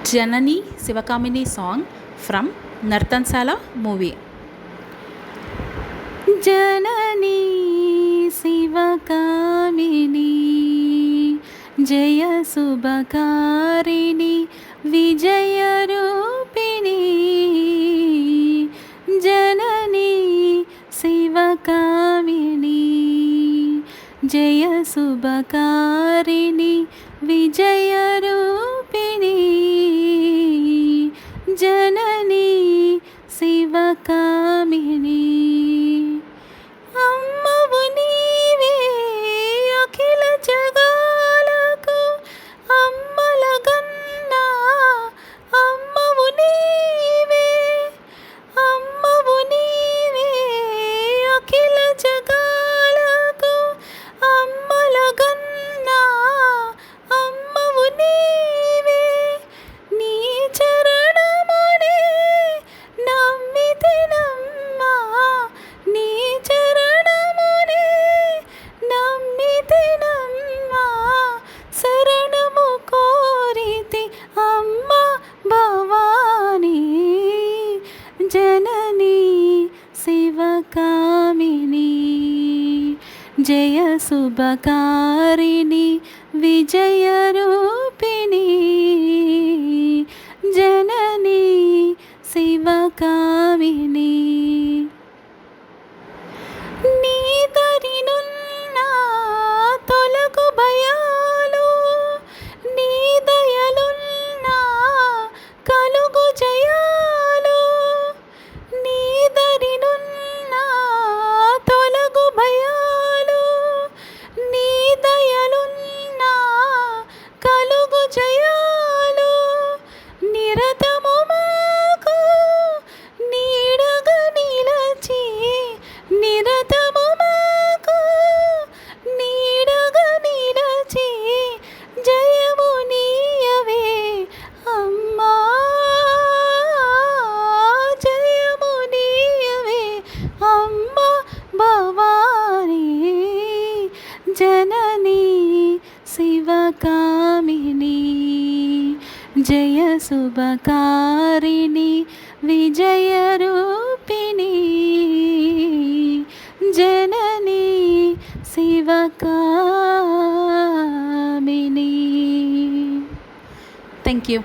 Janani Sivakamini song from Nartansala movie. Janani Sivakamini Jaya Subhakarini Vijaya Rupini Janani Sivakamini Jaya Subhakarini Vijaya Rupini Janani Sivakamini అమ్మవు నీవే అఖిల జగాలకు అమ్మలగన్నా అమ్మవు నీవే అమ్మవు నీవే అఖిల జగాలకు అమ్మలగన్నా అమ్మవు నీవే నీ చరణమునే నమ్మితినమ్మా నీ చరణమునే నమ్మితినమ్మా శరణము కోరితి అమ్మ భవానీ జననీ శివకామిని జయ శుభకారిణి విజయ రూపిణి జననీ శివకామిని నీ దరినున్న తొలగు భయాలు నీ దయలున్న కలుగు జయాలు నీ దరినున్న తొలగు భయాలు నీ దయలున్న కలుగు జయాలు నిరతము మాకు నీడగా నిలచి నిరతము మాకు నీడగా నిలచి జయము నీయవే అమ్మా జయము నీయవే అమ్మ భవానీ జననీ శివకామిని జయ శుభకారిణి విజయ రూపిణి జననీ శివకామిని. Thank you.